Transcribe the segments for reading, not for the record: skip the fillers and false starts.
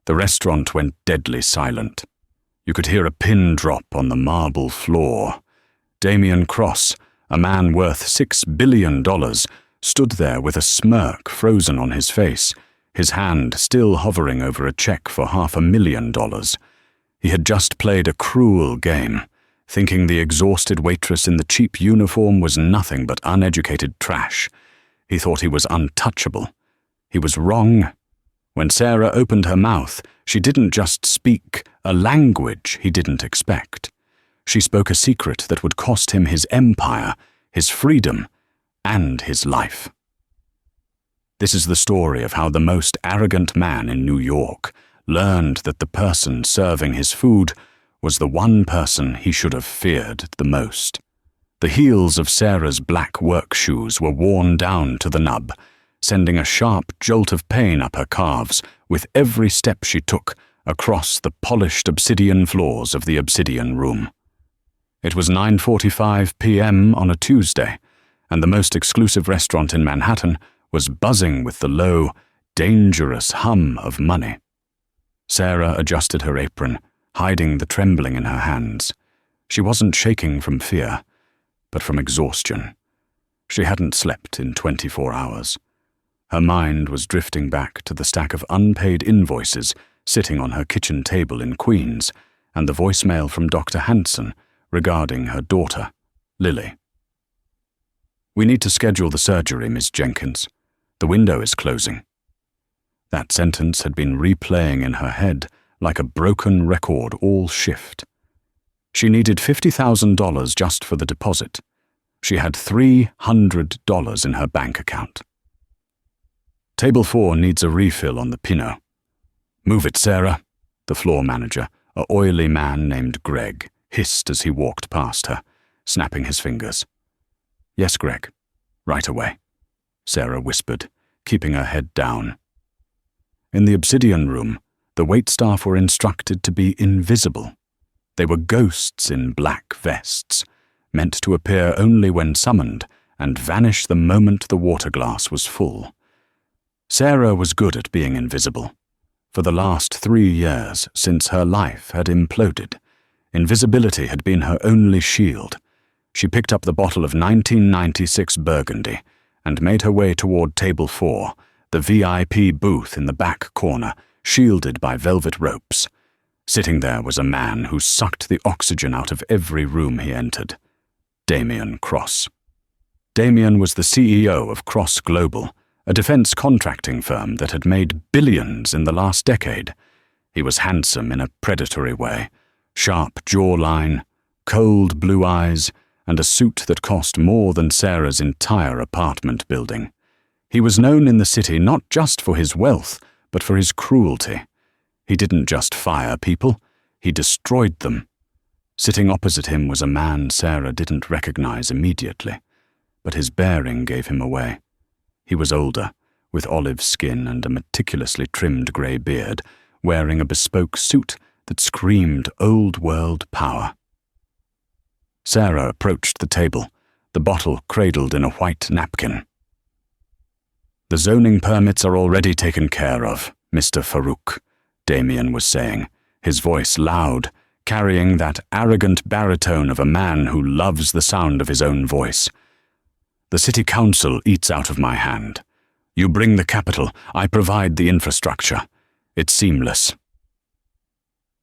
The restaurant went deadly silent. You could hear a pin drop on the marble floor. Damien Cross, a man worth $6 billion, stood there with a smirk frozen on his face, his hand still hovering over a check for $500,000. He had just played a cruel game, thinking the exhausted waitress in the cheap uniform was nothing but uneducated trash. He thought he was untouchable. He was wrong. When Sarah opened her mouth, she didn't just speak a language he didn't expect. She spoke a secret that would cost him his empire, his freedom, and his life. This is the story of how the most arrogant man in New York learned that the person serving his food was the one person he should have feared the most. The heels of Sarah's black work shoes were worn down to the nub, sending a sharp jolt of pain up her calves with every step she took across the polished obsidian floors of the obsidian room. It was 9:45 p.m. on a Tuesday, and the most exclusive restaurant in Manhattan was buzzing with the low, dangerous hum of money. Sarah adjusted her apron, hiding the trembling in her hands. She wasn't shaking from fear, but from exhaustion. She hadn't slept in 24 hours. Her mind was drifting back to the stack of unpaid invoices sitting on her kitchen table in Queens and the voicemail from Dr. Hanson regarding her daughter, Lily. "We need to schedule the surgery, Miss Jenkins. The window is closing." That sentence had been replaying in her head like a broken record all shift. She needed $50,000 just for the deposit. She had $300 in her bank account. "Table 4 needs a refill on the Pinot." "Move it, Sarah," the floor manager, a oily man named Greg, hissed as he walked past her, snapping his fingers. "Yes, Greg. Right away," Sarah whispered, keeping her head down. In the obsidian room, the waitstaff were instructed to be invisible. They were ghosts in black vests, meant to appear only when summoned and vanish the moment the water glass was full. Sarah was good at being invisible. For the last 3 years since her life had imploded, invisibility had been her only shield. She picked up the bottle of 1996 Burgundy and made her way toward Table 4, the VIP booth in the back corner, shielded by velvet ropes. Sitting there was a man who sucked the oxygen out of every room he entered. Damien Cross. Damien was the CEO of Cross Global, a defense contracting firm that had made billions in the last decade. He was handsome in a predatory way, sharp jawline, cold blue eyes, and a suit that cost more than Sarah's entire apartment building. He was known in the city not just for his wealth, but for his cruelty. He didn't just fire people, he destroyed them. Sitting opposite him was a man Sarah didn't recognize immediately, but his bearing gave him away. He was older, with olive skin and a meticulously trimmed grey beard, wearing a bespoke suit that screamed old-world power. Sarah approached the table, the bottle cradled in a white napkin. "The zoning permits are already taken care of, Mr. Farouk," Damien was saying, his voice loud, carrying that arrogant baritone of a man who loves the sound of his own voice. "The city council eats out of my hand. You bring the capital, I provide the infrastructure. It's seamless."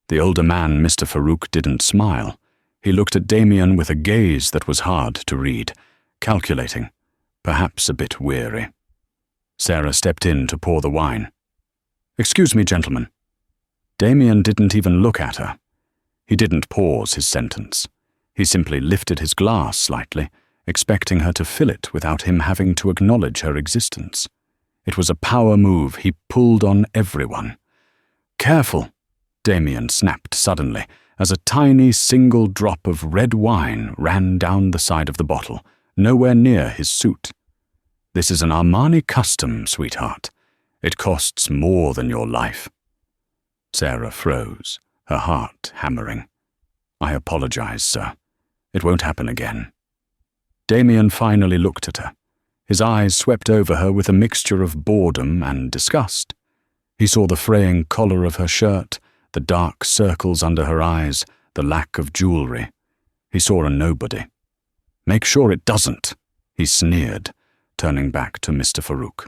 The older man, Mr. Farouk, didn't smile. He looked at Damien with a gaze that was hard to read, calculating, perhaps a bit weary. Sarah stepped in to pour the wine. "Excuse me, gentlemen." Damien didn't even look at her. He didn't pause his sentence. He simply lifted his glass slightly, expecting her to fill it without him having to acknowledge her existence. It was a power move he pulled on everyone. "Careful," Damien snapped suddenly, as a tiny single drop of red wine ran down the side of the bottle, nowhere near his suit. "This is an Armani custom, sweetheart. It costs more than your life." Sarah froze, her heart hammering. "I apologize, sir. It won't happen again." Damien finally looked at her. His eyes swept over her with a mixture of boredom and disgust. He saw the fraying collar of her shirt, the dark circles under her eyes, the lack of jewelry. He saw a nobody. "Make sure it doesn't," he sneered, turning back to Mr. Farouk.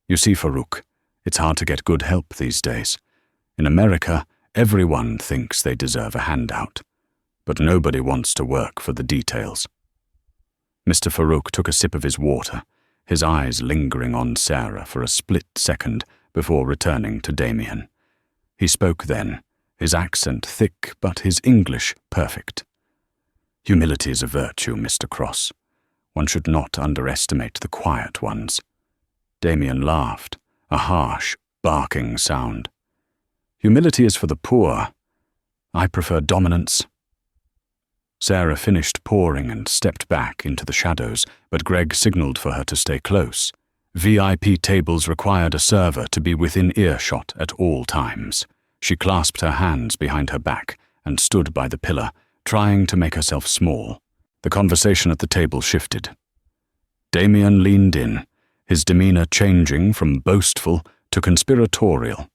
"You see, Farouk, it's hard to get good help these days. In America, everyone thinks they deserve a handout, but nobody wants to work for the details." Mr. Farouk took a sip of his water, his eyes lingering on Sarah for a split second before returning to Damien. He spoke then, his accent thick but his English perfect. "Humility is a virtue, Mr. Cross. One should not underestimate the quiet ones." Damien laughed, a harsh, barking sound. "Humility is for the poor. I prefer dominance." Sarah finished pouring and stepped back into the shadows, but Greg signaled for her to stay close. VIP tables required a server to be within earshot at all times. She clasped her hands behind her back and stood by the pillar, trying to make herself small. The conversation at the table shifted. Damien leaned in, his demeanor changing from boastful to conspiratorial.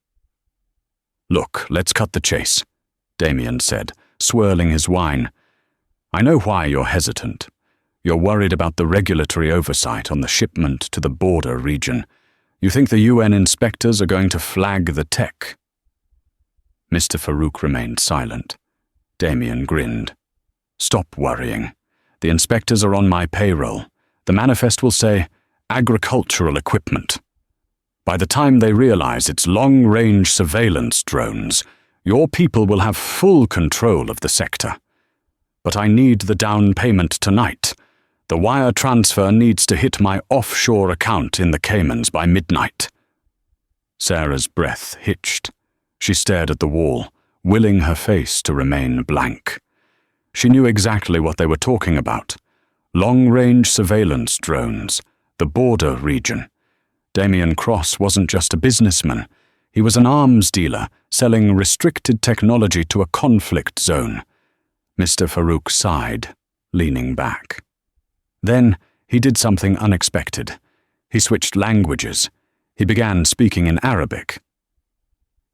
"Look, let's cut the chase," Damien said, swirling his wine. "I know why you're hesitant. You're worried about the regulatory oversight on the shipment to the border region. You think the UN inspectors are going to flag the tech." Mr. Farouk remained silent. Damien grinned. "Stop worrying. The inspectors are on my payroll. The manifest will say, agricultural equipment. By the time they realize it's long-range surveillance drones, your people will have full control of the sector. But I need the down payment tonight. The wire transfer needs to hit my offshore account in the Caymans by midnight." Sarah's breath hitched. She stared at the wall, willing her face to remain blank. She knew exactly what they were talking about. Long-range surveillance drones, the border region. Damien Cross wasn't just a businessman. He was an arms dealer selling restricted technology to a conflict zone. Mr. Farouk sighed, leaning back. Then he did something unexpected. He switched languages. He began speaking in Arabic.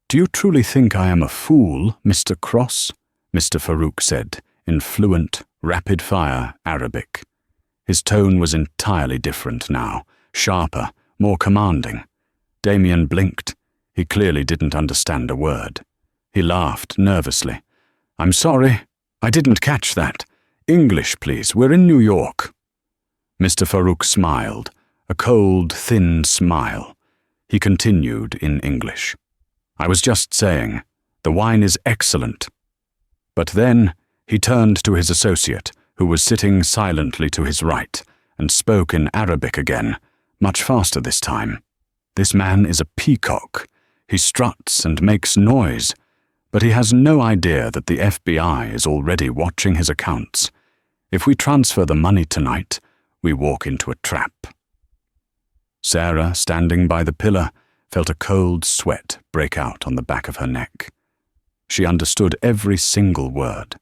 "Do you truly think I am a fool, Mr. Cross?" Mr. Farouk said, in fluent, rapid-fire Arabic. His tone was entirely different now, sharper, more commanding. Damien blinked. He clearly didn't understand a word. He laughed nervously. "I'm sorry. I didn't catch that. English, please. We're in New York." Mr. Farouk smiled, a cold, thin smile. He continued in English. "I was just saying, the wine is excellent." But then he turned to his associate, who was sitting silently to his right, and spoke in Arabic again, much faster this time. "This man is a peacock. He struts and makes noise, but he has no idea that the FBI is already watching his accounts. If we transfer the money tonight, we walk into a trap." Sarah, standing by the pillar, felt a cold sweat break out on the back of her neck. She understood every single word.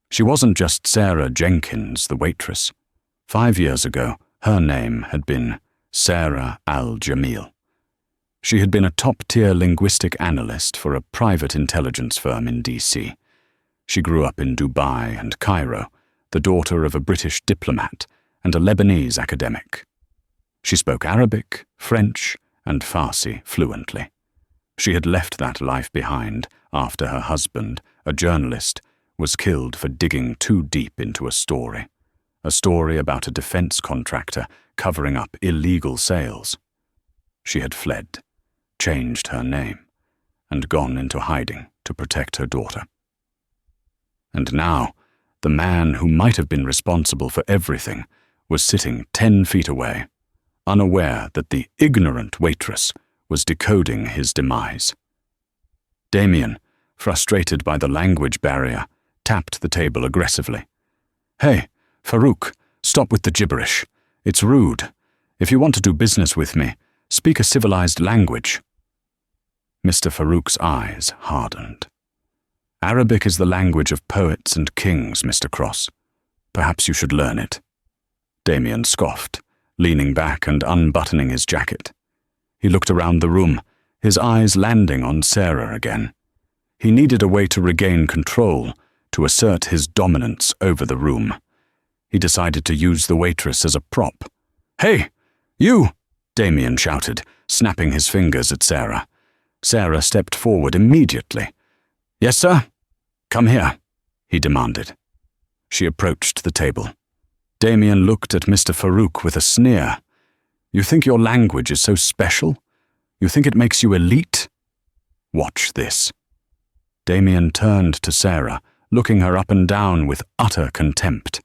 She wasn't just Sarah Jenkins, the waitress. 5 years ago, her name had been Sarah Al-Jamil. She had been a top-tier linguistic analyst for a private intelligence firm in D.C. She grew up in Dubai and Cairo, the daughter of a British diplomat and a Lebanese academic. She spoke Arabic, French, and Farsi fluently. She had left that life behind after her husband, a journalist, was killed for digging too deep into a story about a defense contractor covering up illegal sales. She had fled, changed her name, and gone into hiding to protect her daughter. And now, the man who might have been responsible for everything was sitting 10 feet away, unaware that the ignorant waitress was decoding his demise. Damien, frustrated by the language barrier, tapped the table aggressively. "Hey, Farouk, stop with the gibberish. It's rude. If you want to do business with me, speak a civilized language." Mr. Farouk's eyes hardened. "Arabic is the language of poets and kings, Mr. Cross. Perhaps you should learn it." Damien scoffed, leaning back and unbuttoning his jacket. He looked around the room, his eyes landing on Sarah again. He needed a way to regain control, to assert his dominance over the room. He decided to use the waitress as a prop. "Hey, you!" Damien shouted, snapping his fingers at Sarah. Sarah stepped forward immediately. "Yes, sir?" "Come here," he demanded. She approached the table. Damien looked at Mr. Farouk with a sneer. "You think your language is so special? You think it makes you elite? Watch this." Damien turned to Sarah, looking her up and down with utter contempt.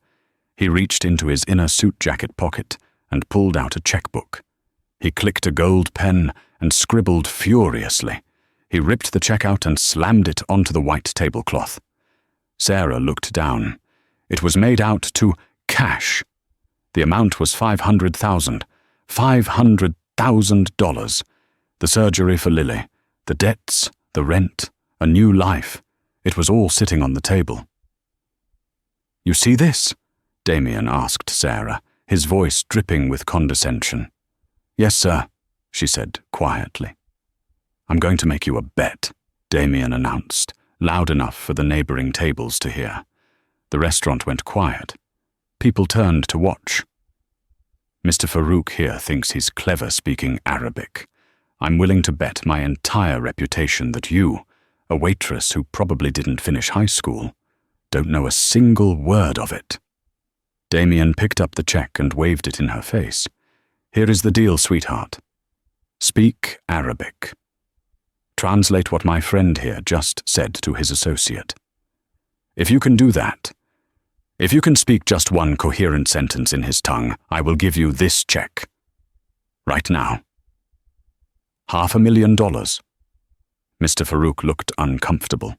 He reached into his inner suit jacket pocket and pulled out a checkbook. He clicked a gold pen and scribbled furiously. He ripped the check out and slammed it onto the white tablecloth. Sarah looked down. It was made out to cash. The amount was $500,000. $500,000. The surgery for Lily, the debts, the rent, a new life. It was all sitting on the table. "You see this?" Damien asked Sarah, his voice dripping with condescension. "Yes, sir," she said quietly. "I'm going to make you a bet," Damien announced, loud enough for the neighboring tables to hear. The restaurant went quiet. People turned to watch. "Mr. Farouk here thinks he's clever speaking Arabic. I'm willing to bet my entire reputation that you, a waitress who probably didn't finish high school, don't know a single word of it." Damien picked up the check and waved it in her face. "Here is the deal, sweetheart. Speak Arabic. Translate what my friend here just said to his associate. If you can do that, if you can speak just one coherent sentence in his tongue, I will give you this check. Right now. $500,000. Mr. Farouk looked uncomfortable.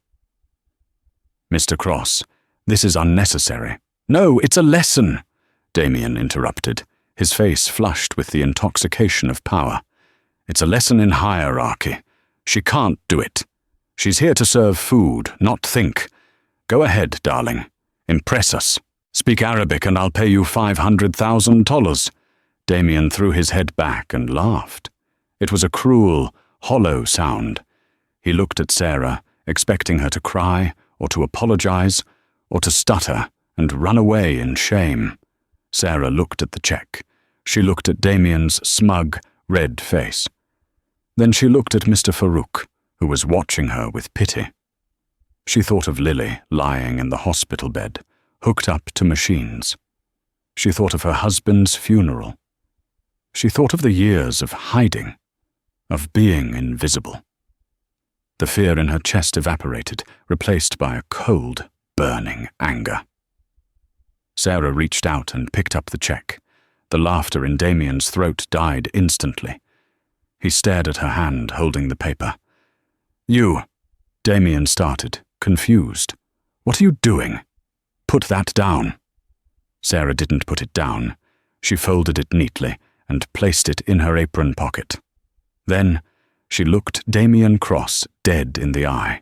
"Mr. Cross, this is unnecessary." "No, it's a lesson," Damien interrupted, his face flushed with the intoxication of power. "It's a lesson in hierarchy. She can't do it. She's here to serve food, not think. Go ahead, darling. Impress us. Speak Arabic and I'll pay you $500,000. Damien threw his head back and laughed. It was a cruel, hollow sound. He looked at Sarah, expecting her to cry, or to apologize, or to stutter and run away in shame. Sarah looked at the check. She looked at Damien's smug, red face. Then she looked at Mr. Farouk, who was watching her with pity. She thought of Lily lying in the hospital bed, hooked up to machines. She thought of her husband's funeral. She thought of the years of hiding, of being invisible. The fear in her chest evaporated, replaced by a cold, burning anger. Sarah reached out and picked up the check. The laughter in Damien's throat died instantly. He stared at her hand, holding the paper. "You," Damien started, confused. "What are you doing? Put that down." Sarah didn't put it down. She folded it neatly and placed it in her apron pocket. Then she looked Damien Cross dead in the eye.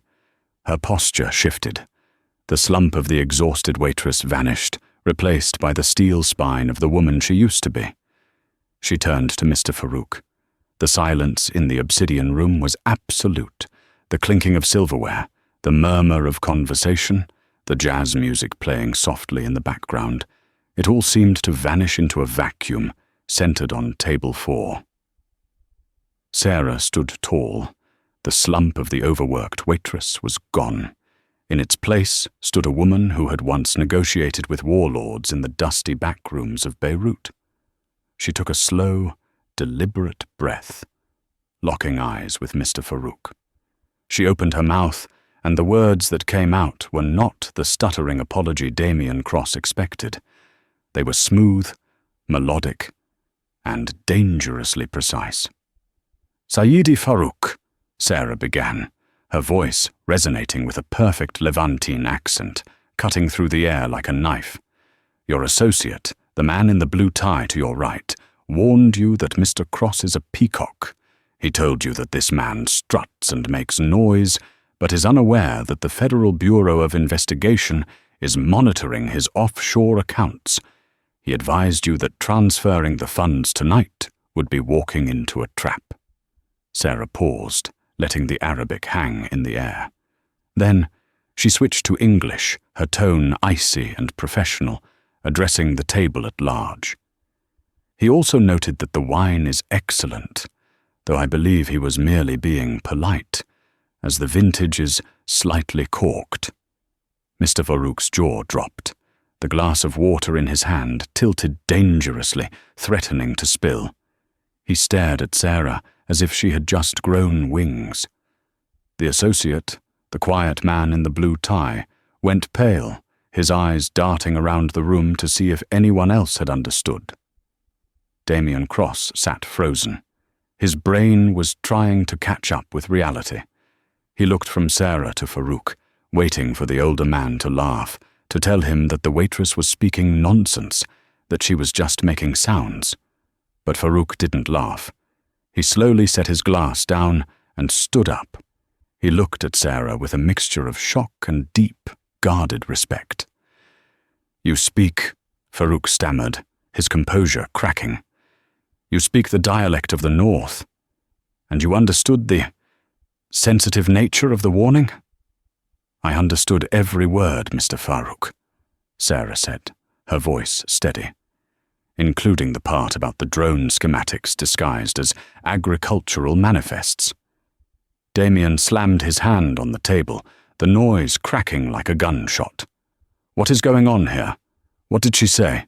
Her posture shifted. The slump of the exhausted waitress vanished, replaced by the steel spine of the woman she used to be. She turned to Mr. Farouk. The silence in the obsidian room was absolute. The clinking of silverware, the murmur of conversation, the jazz music playing softly in the background. It all seemed to vanish into a vacuum, centered on table 4. Sarah stood tall. The slump of the overworked waitress was gone. In its place stood a woman who had once negotiated with warlords in the dusty back rooms of Beirut. She took a slow, deliberate breath, locking eyes with Mr. Farouk. She opened her mouth, and the words that came out were not the stuttering apology Damien Cross expected. They were smooth, melodic, and dangerously precise. "Sayyidi Farouk," Sarah began, her voice resonating with a perfect Levantine accent, cutting through the air like a knife. "Your associate, the man in the blue tie to your right, warned you that Mr. Cross is a peacock. He told you that this man struts and makes noise, but is unaware that the Federal Bureau of Investigation is monitoring his offshore accounts. He advised you that transferring the funds tonight would be walking into a trap." Sarah paused, letting the Arabic hang in the air. Then she switched to English, her tone icy and professional, addressing the table at large. He also noted that the wine is excellent, though I believe he was merely being polite, as the vintage is slightly corked. Mr. Farouk's jaw dropped. The glass of water in his hand tilted dangerously, threatening to spill. He stared at Sarah as if she had just grown wings. The associate, the quiet man in the blue tie, went pale, his eyes darting around the room to see if anyone else had understood. Damien Cross sat frozen. His brain was trying to catch up with reality. He looked from Sarah to Farouk, waiting for the older man to laugh, to tell him that the waitress was speaking nonsense, that she was just making sounds. But Farouk didn't laugh. He slowly set his glass down and stood up. He looked at Sarah with a mixture of shock and deep, guarded respect. "You speak," Farouk stammered, his composure cracking. "You speak the dialect of the North, and you understood the sensitive nature of the warning?" "I understood every word, Mr. Farouk," Sarah said, her voice steady, including the part about the drone schematics disguised as agricultural manifests. Damien slammed his hand on the table, the noise cracking like a gunshot. "What is going on here? What did she say?"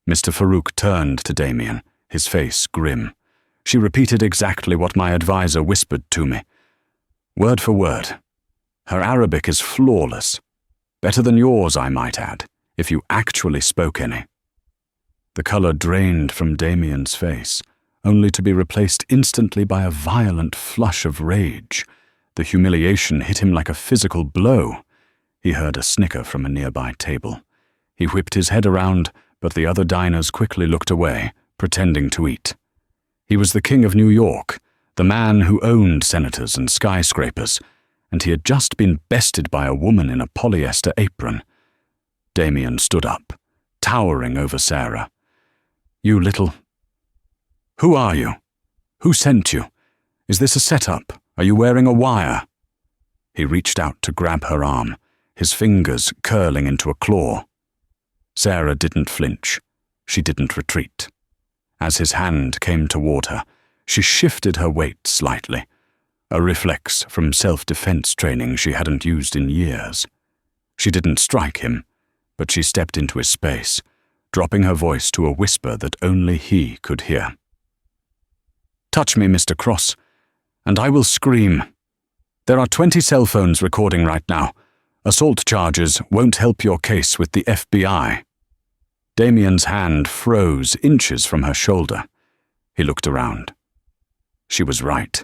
Mr. Farouk turned to Damien, his face grim. "She repeated exactly what my advisor whispered to me. Word for word. Her Arabic is flawless. Better than yours, I might add, if you actually spoke any." The color drained from Damien's face, only to be replaced instantly by a violent flush of rage. The humiliation hit him like a physical blow. He heard a snicker from a nearby table. He whipped his head around, but the other diners quickly looked away, pretending to eat. He was the king of New York, the man who owned senators and skyscrapers, and he had just been bested by a woman in a polyester apron. Damien stood up, towering over Sarah. "You little... Who are you? Who sent you? Is this a setup? Are you wearing a wire?" He reached out to grab her arm, his fingers curling into a claw. Sarah didn't flinch. She didn't retreat. As his hand came toward her, she shifted her weight slightly, a reflex from self-defense training she hadn't used in years. She didn't strike him, but she stepped into his space, dropping her voice to a whisper that only he could hear. "Touch me, Mr. Cross, and I will scream. There are 20 cell phones recording right now. Assault charges won't help your case with the FBI." Damien's hand froze inches from her shoulder. He looked around. She was right.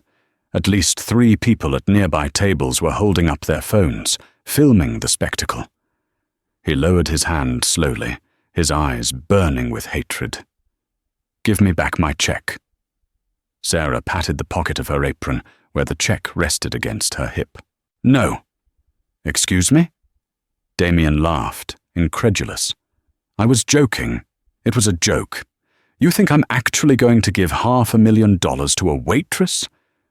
At least 3 people at nearby tables were holding up their phones, filming the spectacle. He lowered his hand slowly, his eyes burning with hatred. "Give me back my check." Sarah patted the pocket of her apron where the check rested against her hip. "No." "Excuse me?" Damien laughed, incredulous. "I was joking. It was a joke. You think I'm actually going to give $500,000 to a waitress?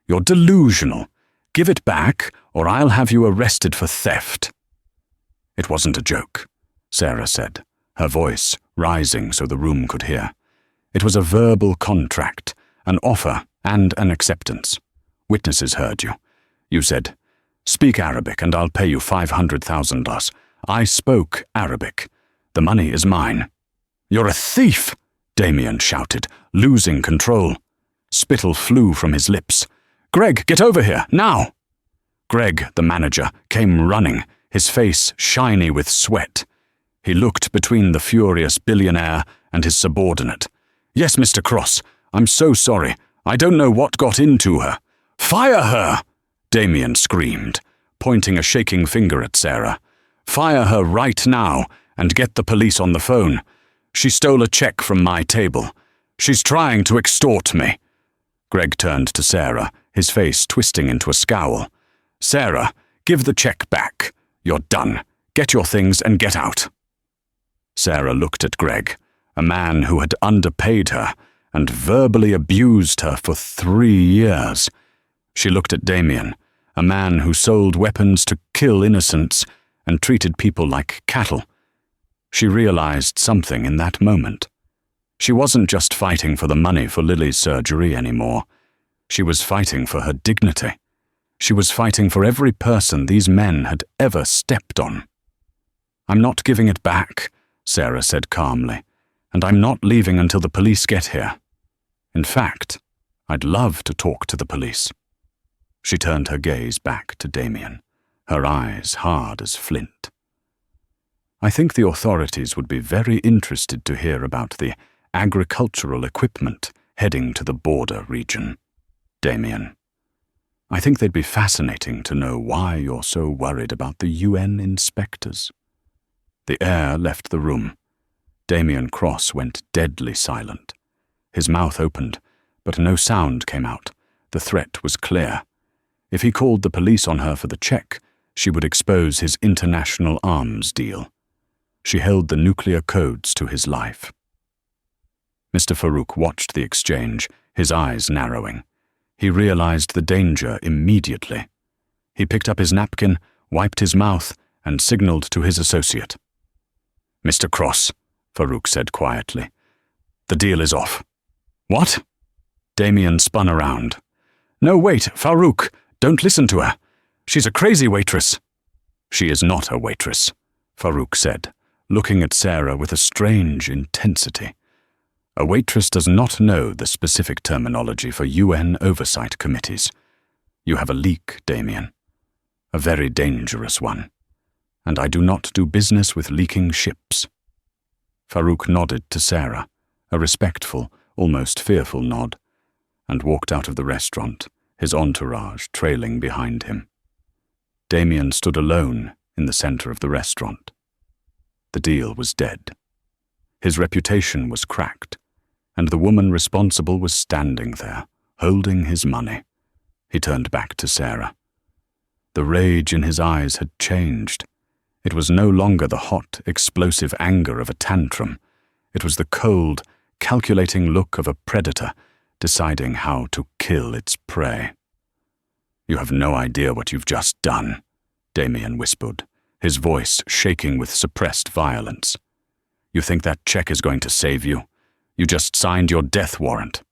You're delusional. Give it back, or I'll have you arrested for theft." "It wasn't a joke," Sarah said, her voice rising so the room could hear. "It was a verbal contract, an offer and an acceptance. Witnesses heard you. You said, 'Speak Arabic and I'll pay you $500,000. I spoke Arabic. The money is mine." "You're a thief!" Damien shouted, losing control. Spittle flew from his lips. "Greg, get over here, now!" Greg, the manager, came running, his face shiny with sweat. He looked between the furious billionaire and his subordinate. "Yes, Mr. Cross, I'm so sorry. I don't know what got into her." "Fire her!" Damien screamed, pointing a shaking finger at Sarah. "Fire her right now and get the police on the phone. She stole a check from my table. She's trying to extort me." Greg turned to Sarah, his face twisting into a scowl. "Sarah, give the check back. You're done. Get your things and get out." Sarah looked at Greg, a man who had underpaid her and verbally abused her for 3 years. She looked at Damien, a man who sold weapons to kill innocents and treated people like cattle. She realized something in that moment. She wasn't just fighting for the money for Lily's surgery anymore. She was fighting for her dignity. She was fighting for every person these men had ever stepped on. "I'm not giving it back," Sarah said calmly, "and I'm not leaving until the police get here. In fact, I'd love to talk to the police." She turned her gaze back to Damien, her eyes hard as flint. "I think the authorities would be very interested to hear about the agricultural equipment heading to the border region, Damien. I think they'd be fascinating to know why you're so worried about the UN inspectors." The air left the room. Damien Cross went deadly silent. His mouth opened, but no sound came out. The threat was clear. If he called the police on her for the check, she would expose his international arms deal. She held the nuclear codes to his life. Mr. Farouk watched the exchange, his eyes narrowing. He realized the danger immediately. He picked up his napkin, wiped his mouth, and signaled to his associate. "Mr. Cross," Farouk said quietly, "the deal is off." "What?" Damien spun around. "No, wait, Farouk, don't listen to her. She's a crazy waitress." "She is not a waitress," Farouk said, looking at Sarah with a strange intensity. "A waitress does not know the specific terminology for UN oversight committees. You have a leak, Damien. A very dangerous one. And I do not do business with leaking ships." Farouk nodded to Sarah, a respectful, almost fearful nod, and walked out of the restaurant, his entourage trailing behind him. Damien stood alone in the center of the restaurant. The deal was dead. His reputation was cracked, and the woman responsible was standing there, holding his money. He turned back to Sarah. The rage in his eyes had changed. It was no longer the hot, explosive anger of a tantrum. It was the cold, calculating look of a predator deciding how to kill its prey. "You have no idea what you've just done," Damien whispered, his voice shaking with suppressed violence. "You think that check is going to save you? You just signed your death warrant."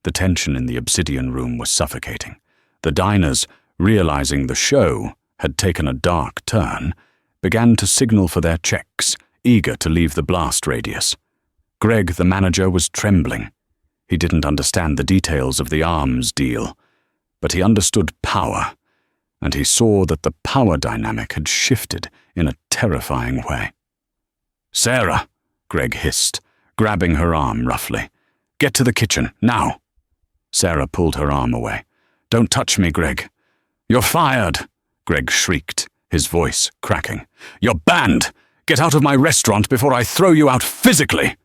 The tension in the obsidian room was suffocating. The diners, realizing the show had taken a dark turn, began to signal for their checks, eager to leave the blast radius. Greg, the manager, was trembling. He didn't understand the details of the arms deal, but he understood power, and he saw that the power dynamic had shifted in a terrifying way. "Sarah," Greg hissed, grabbing her arm roughly. "Get to the kitchen, now." Sarah pulled her arm away. "Don't touch me, Greg." "You're fired," Greg shrieked, his voice cracking. "You're banned! Get out of my restaurant before I throw you out physically!"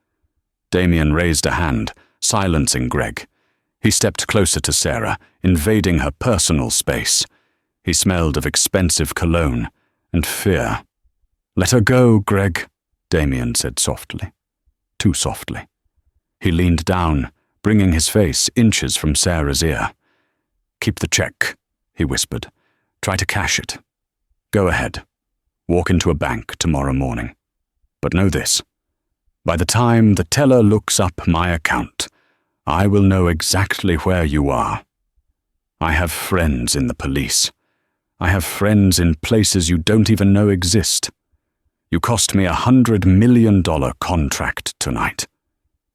Damien raised a hand, silencing Greg. He stepped closer to Sarah, invading her personal space. He smelled of expensive cologne and fear. "Let her go, Greg," Damien said softly. Too softly. He leaned down, bringing his face inches from Sarah's ear. "Keep the check," he whispered. "Try to cash it. Go ahead. Walk into a bank tomorrow morning. But know this. By the time the teller looks up my account, I will know exactly where you are. I have friends in the police. I have friends in places you don't even know exist. You cost me $100 million contract tonight."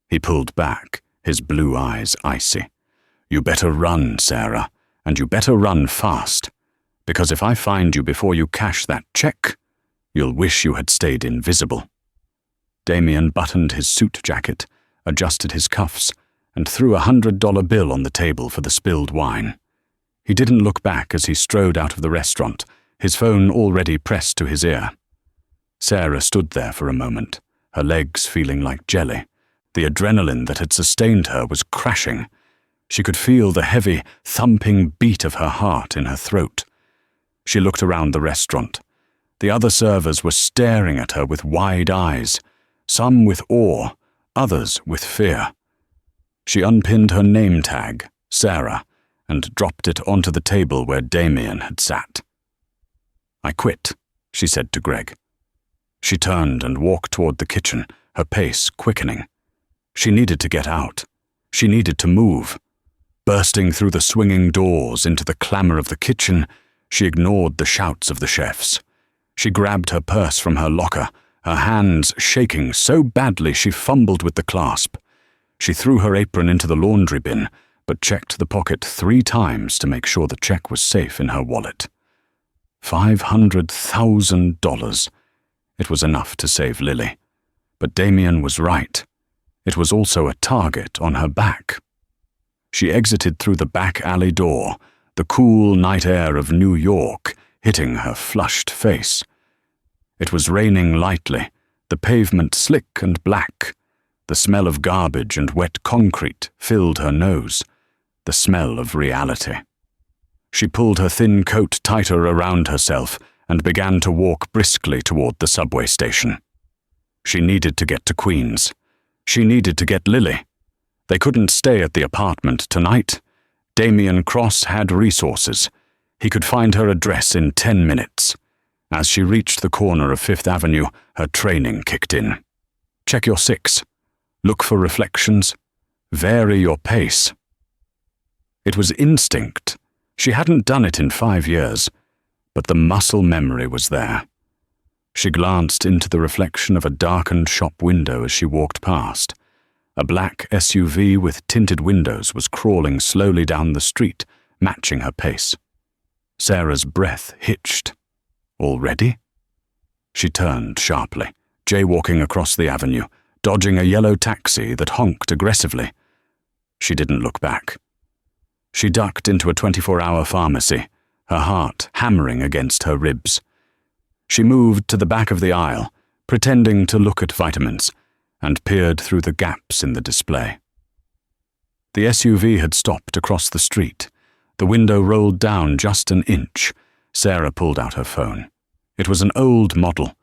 He pulled back, his blue eyes icy. "You better run, Sarah, and you better run fast, because if I find you before you cash that check, you'll wish you had stayed invisible." Damien buttoned his suit jacket, adjusted his cuffs, and threw a $100 bill on the table for the spilled wine. He didn't look back as he strode out of the restaurant, his phone already pressed to his ear. Sarah stood there for a moment, her legs feeling like jelly. The adrenaline that had sustained her was crashing. She could feel the heavy, thumping beat of her heart in her throat. She looked around the restaurant. The other servers were staring at her with wide eyes, some with awe, others with fear. She unpinned her name tag, Sarah, and dropped it onto the table where Damien had sat. "I quit," she said to Greg. She turned and walked toward the kitchen, her pace quickening. She needed to get out. She needed to move. Bursting through the swinging doors into the clamor of the kitchen, she ignored the shouts of the chefs. She grabbed her purse from her locker, her hands shaking so badly she fumbled with the clasp. She threw her apron into the laundry bin, but checked the pocket 3 times to make sure the check was safe in her wallet. $500,000. It was enough to save Lily. But Damien was right. It was also a target on her back. She exited through the back alley door, the cool night air of New York hitting her flushed face. It was raining lightly, the pavement slick and black. The smell of garbage and wet concrete filled her nose, the smell of reality. She pulled her thin coat tighter around herself and began to walk briskly toward the subway station. She needed to get to Queens. She needed to get Lily. They couldn't stay at the apartment tonight. Damien Cross had resources. He could find her address in 10 minutes. As she reached the corner of Fifth Avenue, her training kicked in. Check your 6. Look for reflections. Vary your pace. It was instinct. She hadn't done it in 5 years, but the muscle memory was there. She glanced into the reflection of a darkened shop window as she walked past. A black SUV with tinted windows was crawling slowly down the street, matching her pace. Sarah's breath hitched. Already? She turned sharply, jaywalking across the avenue, dodging a yellow taxi that honked aggressively. She didn't look back. She ducked into a 24-hour pharmacy, her heart hammering against her ribs. She moved to the back of the aisle, pretending to look at vitamins, and peered through the gaps in the display. The SUV had stopped across the street. The window rolled down just an inch. Sarah pulled out her phone. It was an old model,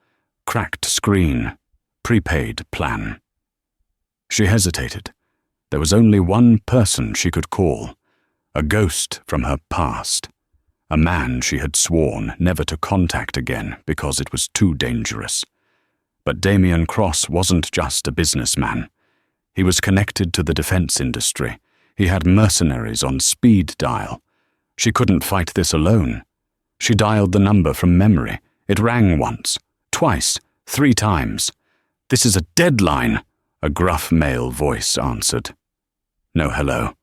cracked screen, prepaid plan. She hesitated. There was only one person she could call, a ghost from her past, a man she had sworn never to contact again because it was too dangerous. But Damien Cross wasn't just a businessman. He was connected to the defense industry. He had mercenaries on speed dial. She couldn't fight this alone. She dialed the number from memory. It rang once, twice, 3 times. "This is a deadline," a gruff male voice answered. No hello.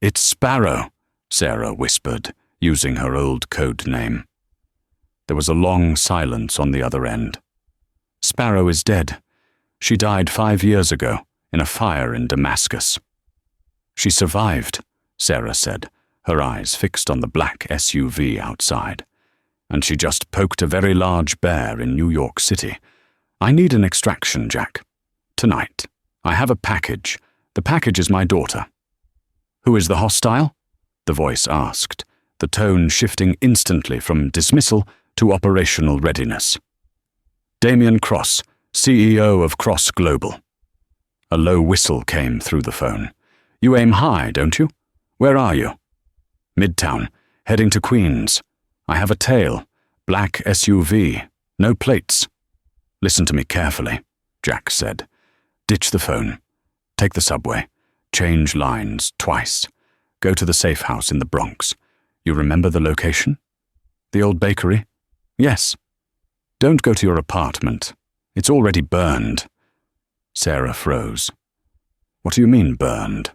"It's Sparrow," Sarah whispered, using her old code name. There was a long silence on the other end. "Sparrow is dead. She died 5 years ago, in a fire in Damascus." "She survived," Sarah said, her eyes fixed on the black SUV outside. "And she just poked a very large bear in New York City. I need an extraction, Jack. Tonight. I have a package. The package is my daughter." "Who is the hostile?" the voice asked, the tone shifting instantly from dismissal to operational readiness. "Damien Cross, CEO of Cross Global." A low whistle came through the phone. "You aim high, don't you? Where are you?" "Midtown, heading to Queens. I have a tail, black SUV, no plates." "Listen to me carefully," Jack said. "Ditch the phone. Take the subway. Change lines twice. Go to the safe house in the Bronx. You remember the location? The old bakery? Yes. Don't go to your apartment. It's already burned." Sarah froze. "What do you mean, burned?"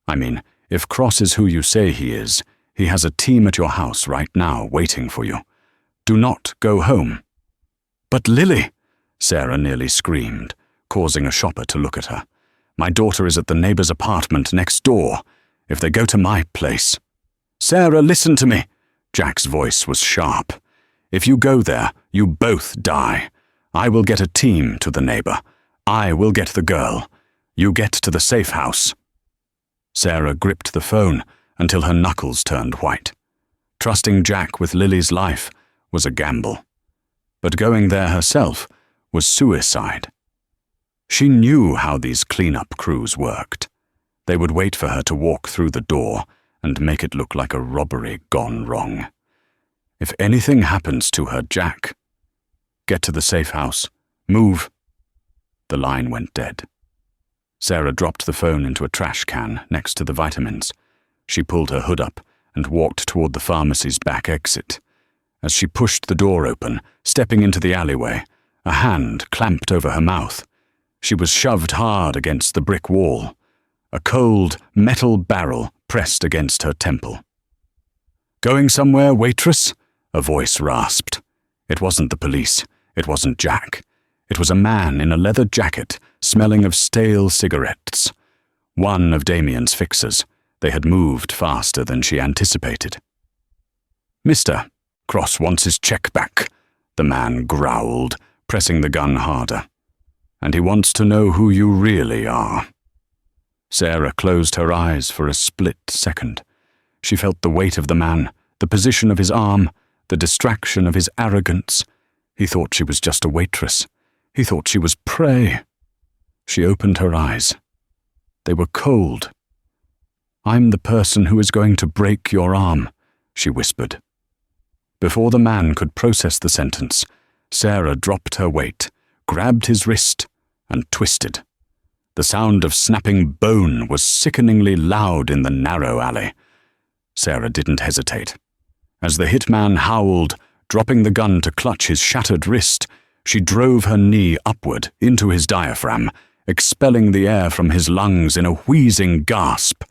"I mean, if Cross is who you say he is, he has a team at your house right now waiting for you. Do not go home." "But Lily," Sarah nearly screamed, causing a shopper to look at her. "My daughter is at the neighbor's apartment next door. If they go to my place—" "Sarah, listen to me!" Jack's voice was sharp. "If you go there, you both die. I will get a team to the neighbor. I will get the girl. You get to the safe house." Sarah gripped the phone until her knuckles turned white. Trusting Jack with Lily's life was a gamble. But going there herself was suicide. She knew how these cleanup crews worked. They would wait for her to walk through the door and make it look like a robbery gone wrong. If anything happens to her, Jack, get to the safe house. Move. The line went dead. Sarah dropped the phone into a trash can next to the vitamins. She pulled her hood up and walked toward the pharmacy's back exit. As she pushed the door open, stepping into the alleyway, a hand clamped over her mouth. She was shoved hard against the brick wall. A cold, metal barrel pressed against her temple. "Going somewhere, waitress?" a voice rasped. It wasn't the police. It wasn't Jack. It was a man in a leather jacket, smelling of stale cigarettes. One of Damien's fixers. They had moved faster than she anticipated. "Mister, Cross wants his check back," the man growled, pressing the gun harder. "And he wants to know who you really are." Sarah closed her eyes for a split second. She felt the weight of the man, the position of his arm, the distraction of his arrogance. He thought she was just a waitress. He thought she was prey. She opened her eyes. They were cold. "I'm the person who is going to break your arm," she whispered. Before the man could process the sentence, Sarah dropped her weight, grabbed his wrist, and twisted. The sound of snapping bone was sickeningly loud in the narrow alley. Sarah didn't hesitate. As the hitman howled, dropping the gun to clutch his shattered wrist, she drove her knee upward into his diaphragm, expelling the air from his lungs in a wheezing gasp.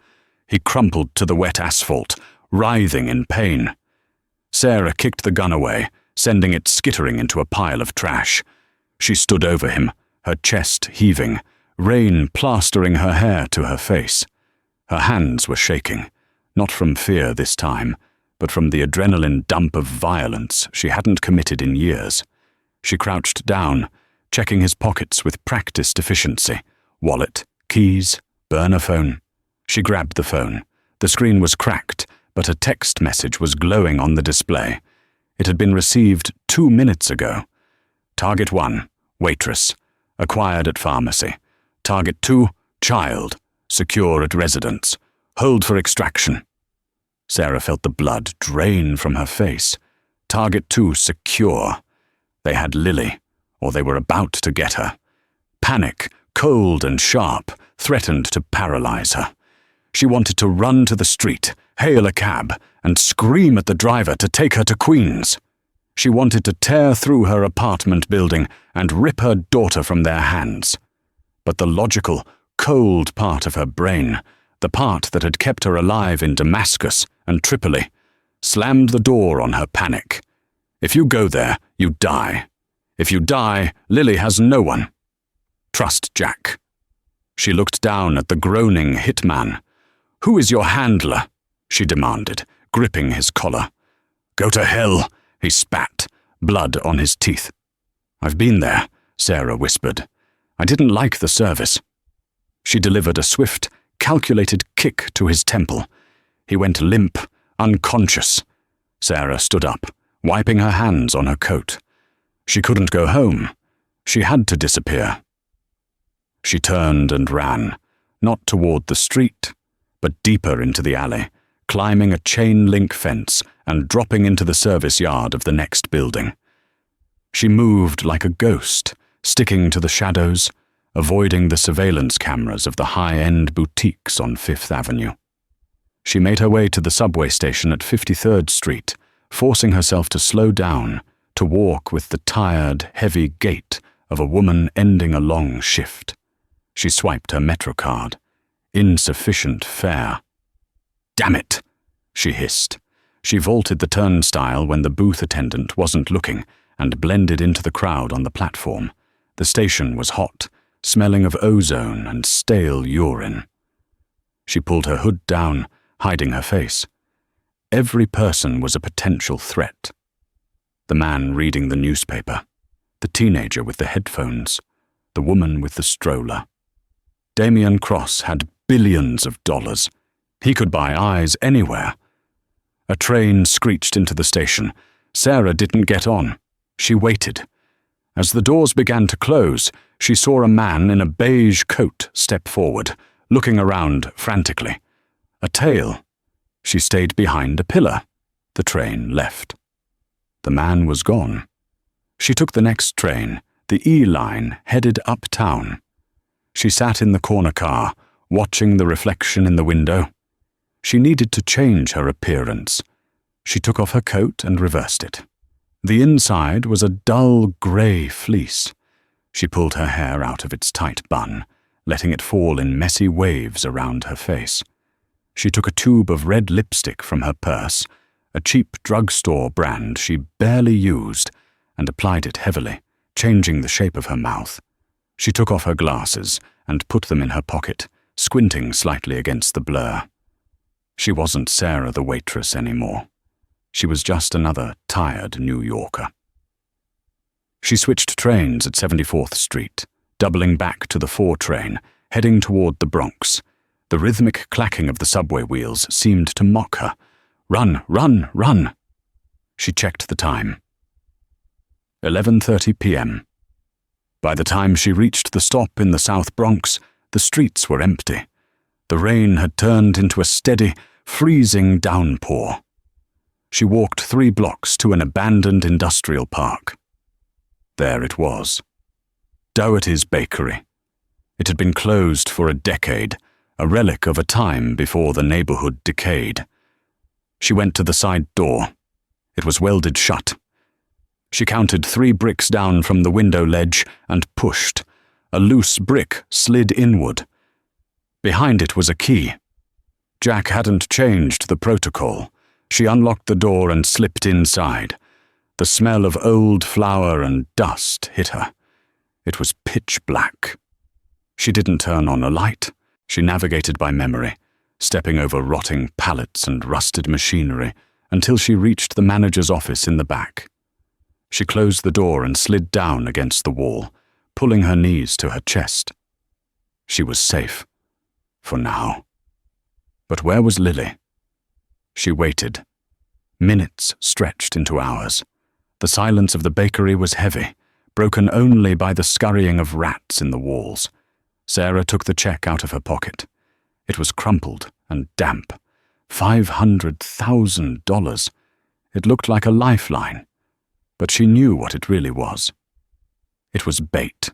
He crumpled to the wet asphalt, writhing in pain. Sarah kicked the gun away, sending it skittering into a pile of trash. She stood over him, her chest heaving, rain plastering her hair to her face. Her hands were shaking, not from fear this time, but from the adrenaline dump of violence she hadn't committed in years. She crouched down, checking his pockets with practiced efficiency. Wallet, keys, burner phone. She grabbed the phone. The screen was cracked, but a text message was glowing on the display. It had been received 2 minutes ago. Target 1, waitress, acquired at pharmacy. Target 2, child, secure at residence. Hold for extraction. Sarah felt the blood drain from her face. Target 2, secure. They had Lily, or they were about to get her. Panic, cold and sharp, threatened to paralyze her. She wanted to run to the street, hail a cab, and scream at the driver to take her to Queens. She wanted to tear through her apartment building and rip her daughter from their hands. But the logical, cold part of her brain, the part that had kept her alive in Damascus and Tripoli, slammed the door on her panic. If you go there, you die. If you die, Lily has no one. Trust Jack. She looked down at the groaning hitman. "Who is your handler?" she demanded, gripping his collar. "Go to hell," he spat, blood on his teeth. "I've been there," Sarah whispered. "I didn't like the service." She delivered a swift, calculated kick to his temple. He went limp, unconscious. Sarah stood up, wiping her hands on her coat. She couldn't go home. She had to disappear. She turned and ran, not toward the street, but deeper into the alley, climbing a chain-link fence and dropping into the service yard of the next building. She moved like a ghost, sticking to the shadows, avoiding the surveillance cameras of the high-end boutiques on Fifth Avenue. She made her way to the subway station at 53rd Street, forcing herself to slow down, to walk with the tired, heavy gait of a woman ending a long shift. She swiped her MetroCard. Insufficient fare. "Damn it!" she hissed. She vaulted the turnstile when the booth attendant wasn't looking and blended into the crowd on the platform. The station was hot, smelling of ozone and stale urine. She pulled her hood down, hiding her face. Every person was a potential threat. The man reading the newspaper, the teenager with the headphones, the woman with the stroller. Damien Cross had billions of dollars. He could buy eyes anywhere. A train screeched into the station. Sarah didn't get on. She waited. As the doors began to close, she saw a man in a beige coat step forward, looking around frantically. A tail. She stayed behind a pillar. The train left. The man was gone. She took the next train, the E line, headed uptown. She sat in the corner car, watching the reflection in the window. She needed to change her appearance. She took off her coat and reversed it. The inside was a dull grey fleece. She pulled her hair out of its tight bun, letting it fall in messy waves around her face. She took a tube of red lipstick from her purse, a cheap drugstore brand she barely used, and applied it heavily, changing the shape of her mouth. She took off her glasses and put them in her pocket, squinting slightly against the blur. She wasn't Sarah the waitress anymore. She was just another tired New Yorker. She switched trains at 74th Street, doubling back to the 4 train, heading toward the Bronx. The rhythmic clacking of the subway wheels seemed to mock her. Run, run, run! She checked the time. 11:30 p.m. By the time she reached the stop in the South Bronx, the streets were empty. The rain had turned into a steady, freezing downpour. She walked 3 blocks to an abandoned industrial park. There it was. Doherty's Bakery. It had been closed for a decade, a relic of a time before the neighborhood decayed. She went to the side door. It was welded shut. She counted 3 bricks down from the window ledge and pushed. A loose brick slid inward. Behind it was a key. Jack hadn't changed the protocol. She unlocked the door and slipped inside. The smell of old flour and dust hit her. It was pitch black. She didn't turn on a light. She navigated by memory, stepping over rotting pallets and rusted machinery until she reached the manager's office in the back. She closed the door and slid down against the wall, pulling her knees to her chest. She was safe. For now. But where was Lily? She waited. Minutes stretched into hours. The silence of the bakery was heavy, broken only by the scurrying of rats in the walls. Sarah took the check out of her pocket. It was crumpled and damp. $500,000. It looked like a lifeline, but she knew what it really was. It was bait.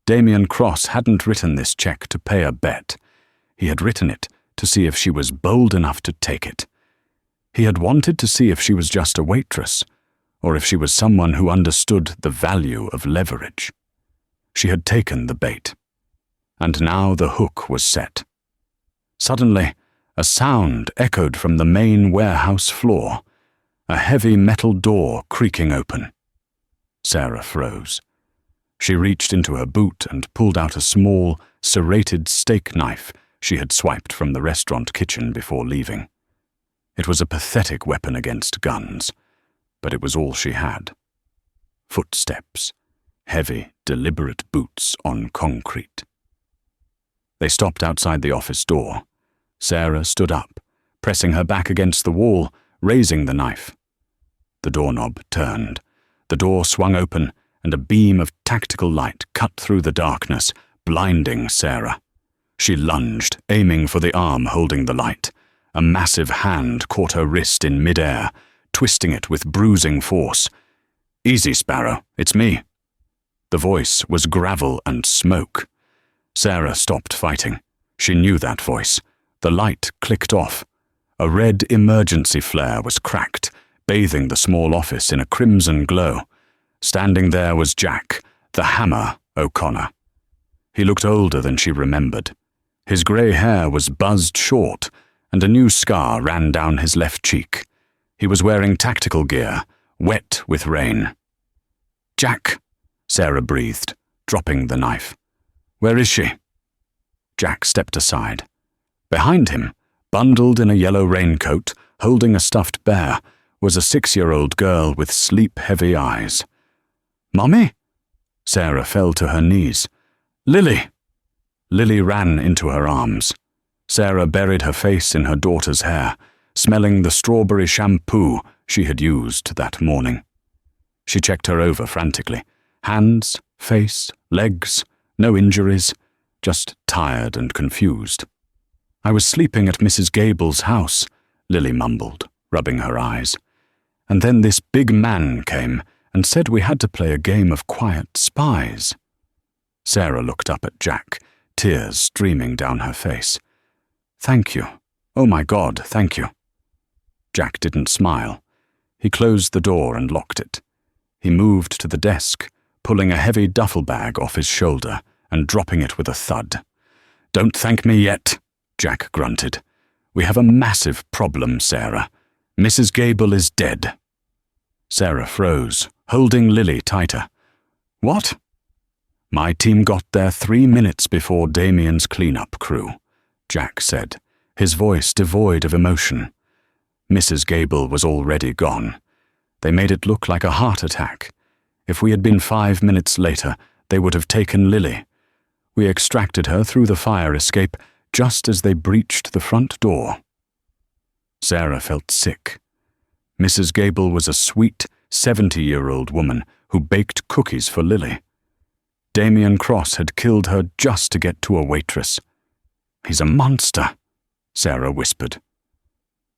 Damian Cross hadn't written this check to pay a bet. He had written it to see if she was bold enough to take it. He had wanted to see if she was just a waitress, or if she was someone who understood the value of leverage. She had taken the bait, and now the hook was set. Suddenly, a sound echoed from the main warehouse floor, a heavy metal door creaking open. Sarah froze. She reached into her boot and pulled out a small, serrated steak knife she had swiped from the restaurant kitchen before leaving. It was a pathetic weapon against guns, but it was all she had. Footsteps, heavy, deliberate boots on concrete. They stopped outside the office door. Sarah stood up, pressing her back against the wall, raising the knife. The doorknob turned. The door swung open, and a beam of tactical light cut through the darkness, blinding Sarah. She lunged, aiming for the arm holding the light. A massive hand caught her wrist in midair, twisting it with bruising force. "Easy, Sparrow, it's me." The voice was gravel and smoke. Sarah stopped fighting. She knew that voice. The light clicked off. A red emergency flare was cracked, bathing the small office in a crimson glow. Standing there was Jack, the Hammer O'Connor. He looked older than she remembered. His grey hair was buzzed short, and a new scar ran down his left cheek. He was wearing tactical gear, wet with rain. "Jack," Sarah breathed, dropping the knife. "Where is she?" Jack stepped aside. Behind him, bundled in a yellow raincoat, holding a stuffed bear, was a 6-year-old girl with sleep-heavy eyes. "Mommy?" Sarah fell to her knees. "Lily!" Lily ran into her arms. Sarah buried her face in her daughter's hair, smelling the strawberry shampoo she had used that morning. She checked her over frantically. Hands, face, legs, no injuries, just tired and confused. "I was sleeping at Mrs. Gable's house," Lily mumbled, rubbing her eyes. And then this big man came and said we had to play a game of quiet spies. Sarah looked up at Jack, tears streaming down her face. Thank you. Oh my God, thank you. Jack didn't smile. He closed the door and locked it. He moved to the desk, pulling a heavy duffel bag off his shoulder and dropping it with a thud. Don't thank me yet, Jack grunted. We have a massive problem, Sarah. Mrs. Gable is dead. Sarah froze, holding Lily tighter. What? My team got there 3 minutes before Damien's cleanup crew, Jack said, his voice devoid of emotion. Mrs. Gable was already gone. They made it look like a heart attack. If we had been 5 minutes later, they would have taken Lily. We extracted her through the fire escape just as they breached the front door. Sarah felt sick. Mrs. Gable was a sweet, 70-year-old woman who baked cookies for Lily. Damien Cross had killed her just to get to a waitress. He's a monster, Sarah whispered.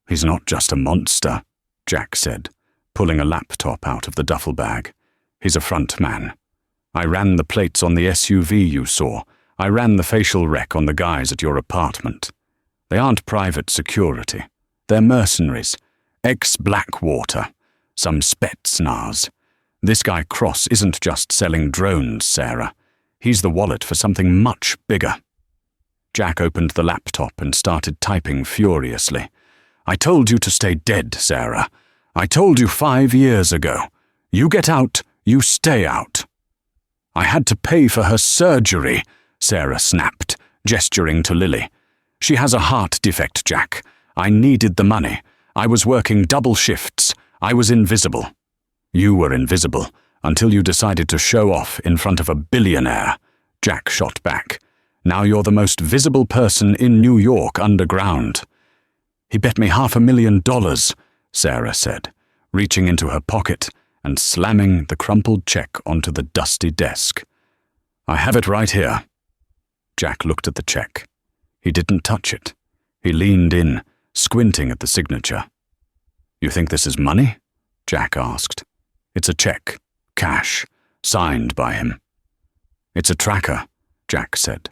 He's not just a monster, Jack said, pulling a laptop out of the duffel bag. He's a front man. I ran the plates on the SUV you saw. I ran the facial rec on the guys at your apartment. They aren't private security. They're mercenaries. Ex-Blackwater. Some Spetsnaz. This guy Cross isn't just selling drones, Sarah. He's the wallet for something much bigger. Jack opened the laptop and started typing furiously. I told you to stay dead, Sarah. I told you 5 years ago. You get out, you stay out. I had to pay for her surgery, Sarah snapped, gesturing to Lily. She has a heart defect, Jack. I needed the money. I was working double shifts. I was invisible. You were invisible until you decided to show off in front of a billionaire, Jack shot back. Now you're the most visible person in New York underground. He bet me $500,000, Sarah said, reaching into her pocket and slamming the crumpled check onto the dusty desk. I have it right here. Jack looked at the check. He didn't touch it. He leaned in, squinting at the signature. You think this is money? Jack asked. It's a check, cash, signed by him. It's a tracker, Jack said.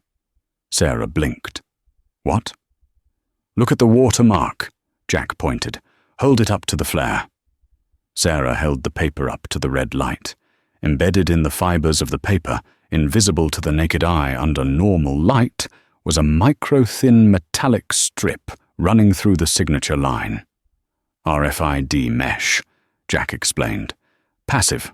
Sarah blinked. What? Look at the watermark, Jack pointed. Hold it up to the flare. Sarah held the paper up to the red light. Embedded in the fibers of the paper, invisible to the naked eye under normal light, was a micro-thin metallic strip running through the signature line. RFID mesh, Jack explained. Passive.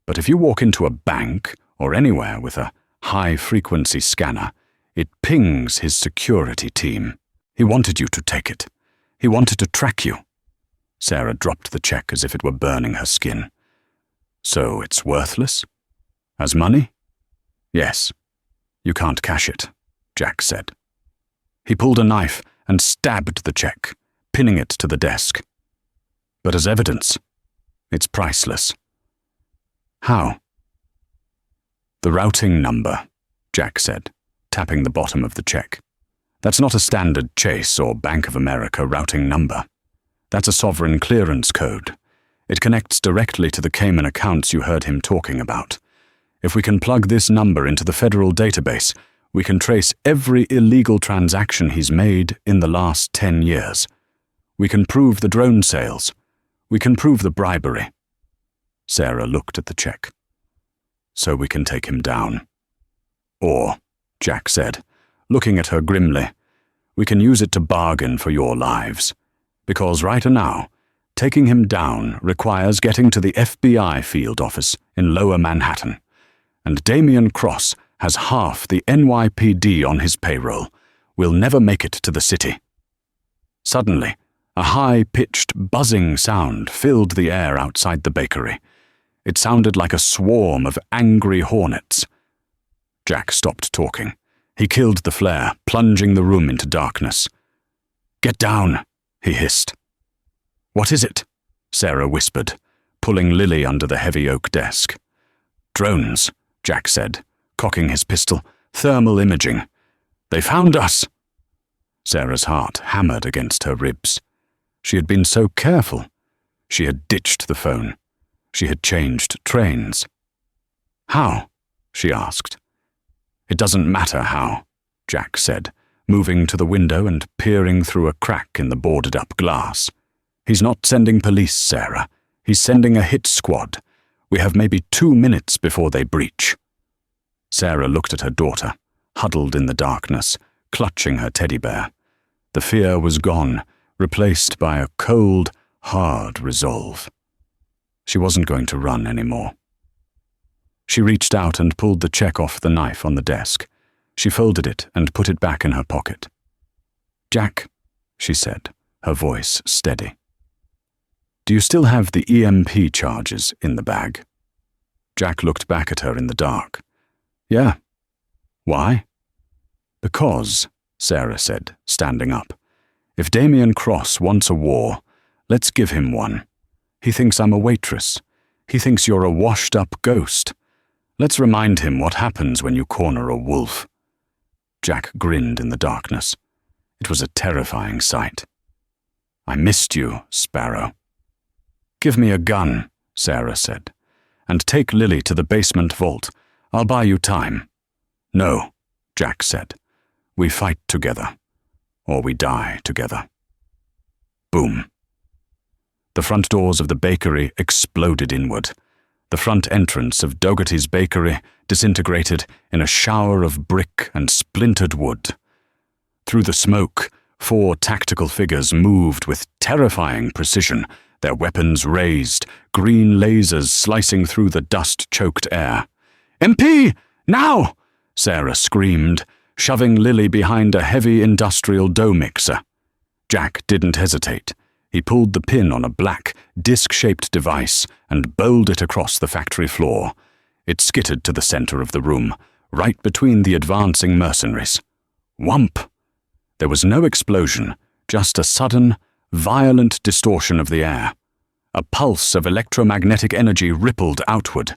But if you walk into a bank or anywhere with a high-frequency scanner, it pings his security team. He wanted you to take it. He wanted to track you. Sarah dropped the check as if it were burning her skin. So it's worthless? As money? Yes. You can't cash it, Jack said. He pulled a knife and stabbed the check, pinning it to the desk. But as evidence, it's priceless. How? The routing number, Jack said, tapping the bottom of the check. That's not a standard Chase or Bank of America routing number. That's a sovereign clearance code. It connects directly to the Cayman accounts you heard him talking about. If we can plug this number into the federal database, we can trace every illegal transaction he's made in the last 10 years. We can prove the drone sales. We can prove the bribery. Sarah looked at the check. So we can take him down. Or, Jack said, looking at her grimly, we can use it to bargain for your lives. Because right now, taking him down requires getting to the FBI field office in Lower Manhattan. And Damien Cross has half the NYPD on his payroll. We'll never make it to the city. Suddenly, a high-pitched buzzing sound filled the air outside the bakery. It sounded like a swarm of angry hornets. Jack stopped talking. He killed the flare, plunging the room into darkness. Get down, he hissed. What is it? Sarah whispered, pulling Lily under the heavy oak desk. Drones, Jack said, cocking his pistol. Thermal imaging. They found us. Sarah's heart hammered against her ribs. She had been so careful. She had ditched the phone. She had changed trains. How? She asked. It doesn't matter how, Jack said, moving to the window and peering through a crack in the boarded-up glass. He's not sending police, Sarah. He's sending a hit squad. We have maybe 2 minutes before they breach. Sarah looked at her daughter, huddled in the darkness, clutching her teddy bear. The fear was gone, replaced by a cold, hard resolve. She wasn't going to run anymore. She reached out and pulled the check off the knife on the desk. She folded it and put it back in her pocket. "Jack," she said, her voice steady. "Do you still have the EMP charges in the bag?" Jack looked back at her in the dark. "Yeah." "Why?" "Because," Sarah said, standing up, "if Damien Cross wants a war, let's give him one. He thinks I'm a waitress. He thinks you're a washed-up ghost. Let's remind him what happens when you corner a wolf." Jack grinned in the darkness. It was a terrifying sight. "I missed you, Sparrow." "Give me a gun," Sarah said, "and take Lily to the basement vault. I'll buy you time." "No," Jack said. "We fight together, or we die together." Boom. The front doors of the bakery exploded inward. The front entrance of Dougherty's bakery disintegrated in a shower of brick and splintered wood. Through the smoke, 4 tactical figures moved with terrifying precision, their weapons raised, green lasers slicing through the dust-choked air. "MP! Now!" Sarah screamed, shoving Lily behind a heavy industrial dough mixer. Jack didn't hesitate. He pulled the pin on a black, disc-shaped device and bowled it across the factory floor. It skittered to the center of the room, right between the advancing mercenaries. Whump! There was no explosion, just a sudden, violent distortion of the air. A pulse of electromagnetic energy rippled outward.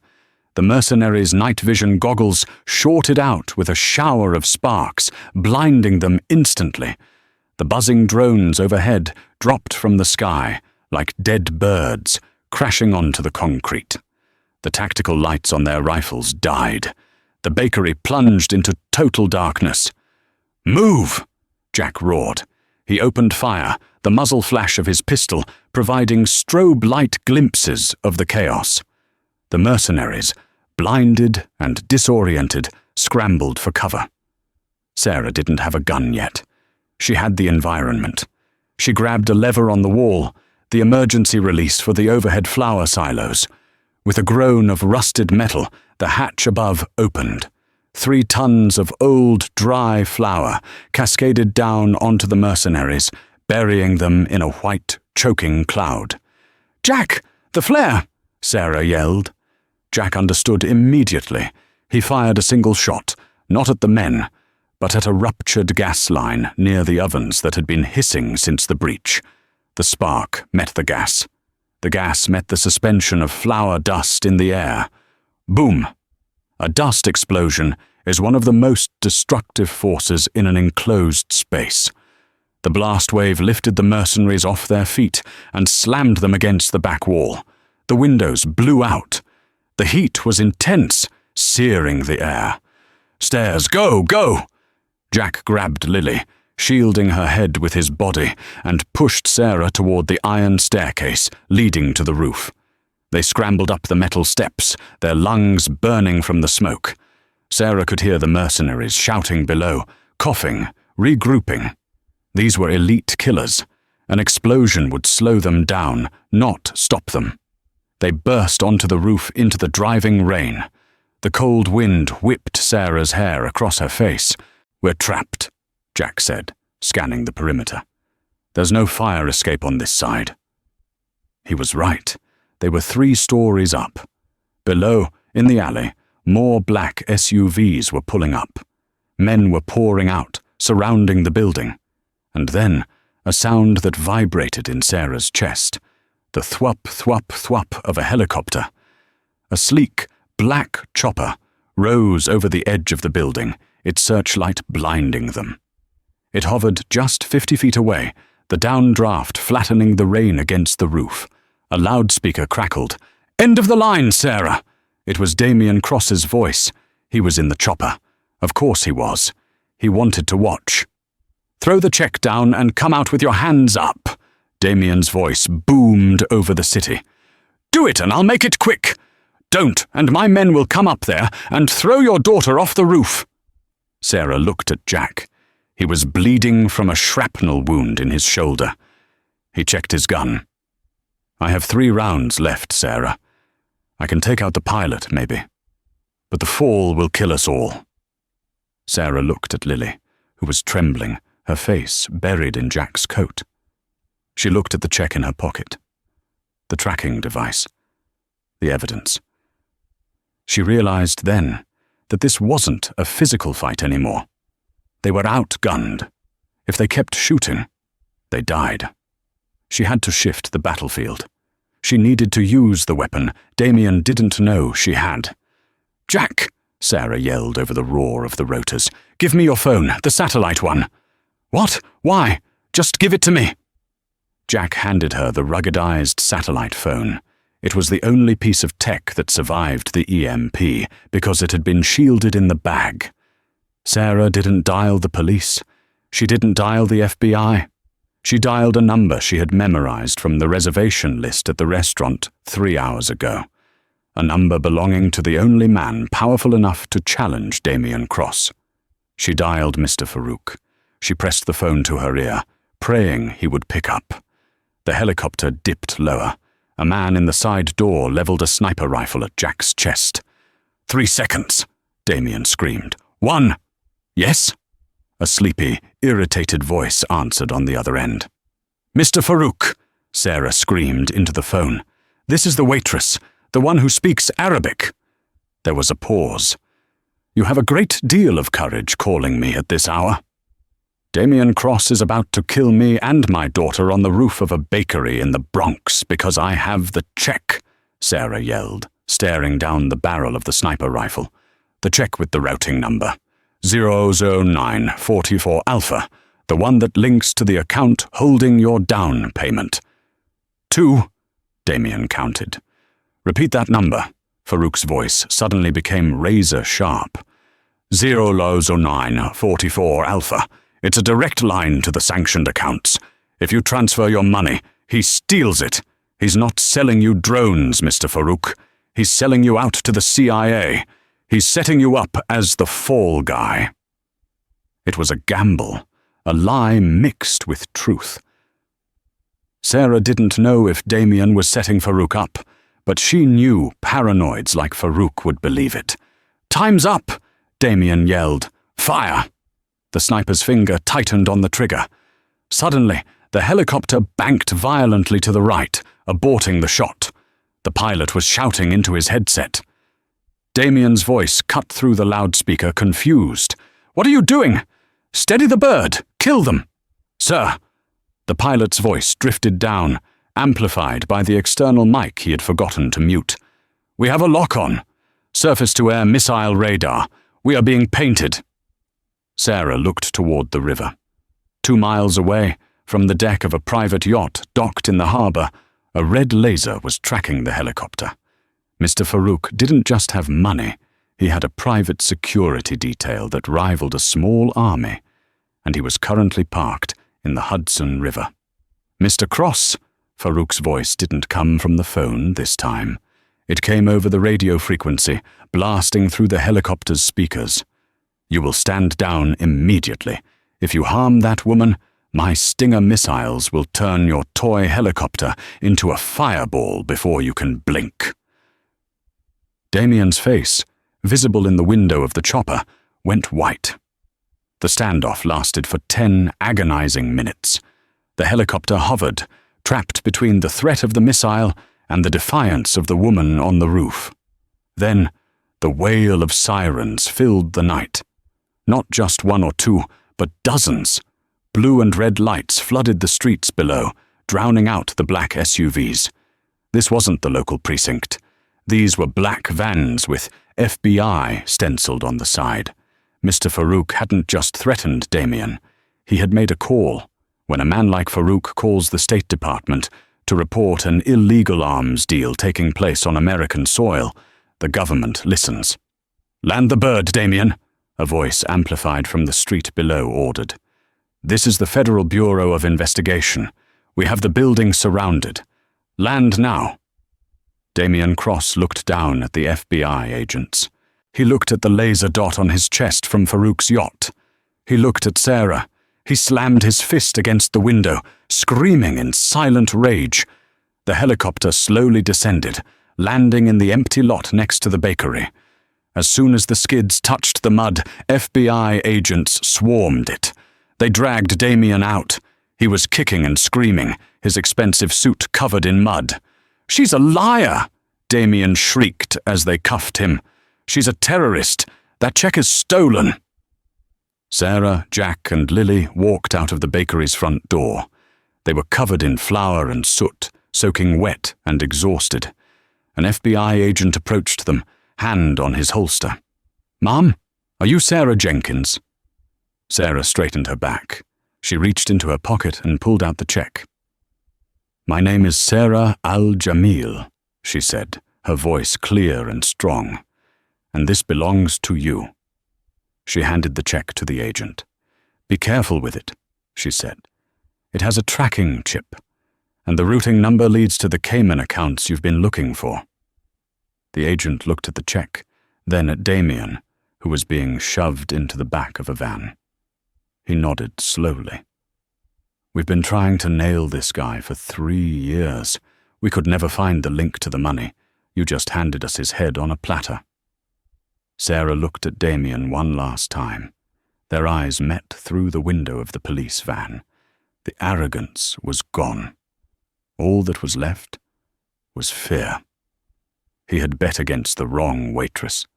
The mercenaries' night vision goggles shorted out with a shower of sparks, blinding them instantly. The buzzing drones overhead dropped from the sky like dead birds, crashing onto the concrete. The tactical lights on their rifles died. The bakery plunged into total darkness. "Move!" Jack roared. He opened fire, the muzzle flash of his pistol providing strobe light glimpses of the chaos. The mercenaries, blinded and disoriented, scrambled for cover. Sarah didn't have a gun yet. She had the environment. She grabbed a lever on the wall, the emergency release for the overhead flour silos. With a groan of rusted metal, the hatch above opened. 3 tons of old, dry flour cascaded down onto the mercenaries, burying them in a white, choking cloud. "Jack, the flare!" Sarah yelled. Jack understood immediately. He fired a single shot, not at the men, but at a ruptured gas line near the ovens that had been hissing since the breach. The spark met the gas. The gas met the suspension of flour dust in the air. Boom! A dust explosion is one of the most destructive forces in an enclosed space. The blast wave lifted the mercenaries off their feet and slammed them against the back wall. The windows blew out. The heat was intense, searing the air. "Stairs, go, go!" Jack grabbed Lily, shielding her head with his body, and pushed Sarah toward the iron staircase leading to the roof. They scrambled up the metal steps, their lungs burning from the smoke. Sarah could hear the mercenaries shouting below, coughing, regrouping. These were elite killers. An explosion would slow them down, not stop them. They burst onto the roof into the driving rain. The cold wind whipped Sarah's hair across her face. "We're trapped," Jack said, scanning the perimeter. "There's no fire escape on this side." He was right. They were 3 stories up. Below, in the alley, more black SUVs were pulling up. Men were pouring out, surrounding the building. And then, a sound that vibrated in Sarah's chest. The thwop, thwop, thwop of a helicopter. A sleek, black chopper rose over the edge of the building, its searchlight blinding them. It hovered just 50 feet away, the downdraft flattening the rain against the roof. A loudspeaker crackled. "End of the line, Sarah!" It was Damien Cross's voice. He was in the chopper. Of course he was. He wanted to watch. "Throw the check down and come out with your hands up," Damien's voice boomed over the city. "Do it and I'll make it quick. Don't, and my men will come up there and throw your daughter off the roof." Sarah looked at Jack. He was bleeding from a shrapnel wound in his shoulder. He checked his gun. "I have 3 rounds left, Sarah. I can take out the pilot, maybe. But the fall will kill us all." Sarah looked at Lily, who was trembling, her face buried in Jack's coat. She looked at the check in her pocket. The tracking device. The evidence. She realized then that this wasn't a physical fight anymore. They were outgunned. If they kept shooting, they died. She had to shift the battlefield. She needed to use the weapon Damien didn't know she had. "Jack!" Sarah yelled over the roar of the rotors. "Give me your phone, the satellite one." "What? Why? Just give it to me." Jack handed her the ruggedized satellite phone. It was the only piece of tech that survived the EMP because it had been shielded in the bag. Sarah didn't dial the police. She didn't dial the FBI. She dialed a number she had memorized from the reservation list at the restaurant 3 hours ago. A number belonging to the only man powerful enough to challenge Damien Cross. She dialed Mr. Farouk. She pressed the phone to her ear, praying he would pick up. The helicopter dipped lower. A man in the side door leveled a sniper rifle at Jack's chest. 3 seconds, Damien screamed. 1. Yes? A sleepy, irritated voice answered on the other end. "Mr. Farouk," Sarah screamed into the phone. "This is the waitress, the one who speaks Arabic." There was a pause. "You have a great deal of courage calling me at this hour." "Damien Cross is about to kill me and my daughter on the roof of a bakery in the Bronx because I have the check," Sarah yelled, staring down the barrel of the sniper rifle. "The check with the routing number. 00944 Alpha, the one that links to the account holding your down payment." 2, Damien counted. "Repeat that number." Farouk's voice suddenly became razor-sharp. 00944 Alpha. It's a direct line to the sanctioned accounts. If you transfer your money, he steals it. He's not selling you drones, Mr. Farouk. He's selling you out to the CIA. He's setting you up as the fall guy. It was a gamble, a lie mixed with truth. Sarah didn't know if Damien was setting Farouk up, but she knew paranoids like Farouk would believe it. "Time's up!" Damien yelled. "Fire!" The sniper's finger tightened on the trigger. Suddenly, the helicopter banked violently to the right, aborting the shot. The pilot was shouting into his headset. Damien's voice cut through the loudspeaker, confused. "What are you doing? Steady the bird! Kill them!" "Sir!" The pilot's voice drifted down, amplified by the external mic he had forgotten to mute. "We have a lock-on. Surface-to-air missile radar. We are being painted." Sarah looked toward the river. 2 miles away, from the deck of a private yacht docked in the harbor, a red laser was tracking the helicopter. Mr. Farouk didn't just have money, he had a private security detail that rivaled a small army, and he was currently parked in the Hudson River. "Mr. Cross," Farouk's voice didn't come from the phone this time. It came over the radio frequency, blasting through the helicopter's speakers. "You will stand down immediately. If you harm that woman, my Stinger missiles will turn your toy helicopter into a fireball before you can blink." Damien's face, visible in the window of the chopper, went white. The standoff lasted for 10 agonizing minutes. The helicopter hovered, trapped between the threat of the missile and the defiance of the woman on the roof. Then, the wail of sirens filled the night. Not just 1 or 2, but dozens. Blue and red lights flooded the streets below, drowning out the black SUVs. This wasn't the local precinct. These were black vans with FBI stenciled on the side. Mr. Farouk hadn't just threatened Damien. He had made a call, When a man like Farouk calls the State Department to report an illegal arms deal taking place on American soil, the government listens. "Land the bird, Damien," a voice amplified from the street below ordered. "This is the Federal Bureau of Investigation. We have the building surrounded. Land now." Damien Cross looked down at the FBI agents. He looked at the laser dot on his chest from Farouk's yacht. He looked at Sarah. He slammed his fist against the window, screaming in silent rage. The helicopter slowly descended, landing in the empty lot next to the bakery. As soon as the skids touched the mud, FBI agents swarmed it. They dragged Damien out. He was kicking and screaming, his expensive suit covered in mud. "She's a liar!" Damien shrieked as they cuffed him. "She's a terrorist. That check is stolen." Sarah, Jack, and Lily walked out of the bakery's front door. They were covered in flour and soot, soaking wet and exhausted. An FBI agent approached them, hand on his holster. "Mom, are you Sarah Jenkins?" Sarah straightened her back. She reached into her pocket and pulled out the check. "My name is Sarah Al-Jamil," she said, her voice clear and strong. "And this belongs to you." She handed the check to the agent. "Be careful with it," she said. "It has a tracking chip, and the routing number leads to the Cayman accounts you've been looking for." The agent looked at the check, then at Damien, who was being shoved into the back of a van. He nodded slowly. "We've been trying to nail this guy for 3 years. We could never find the link to the money. You just handed us his head on a platter." Sarah looked at Damien one last time. Their eyes met through the window of the police van. The arrogance was gone. All that was left was fear. He had bet against the wrong waitress.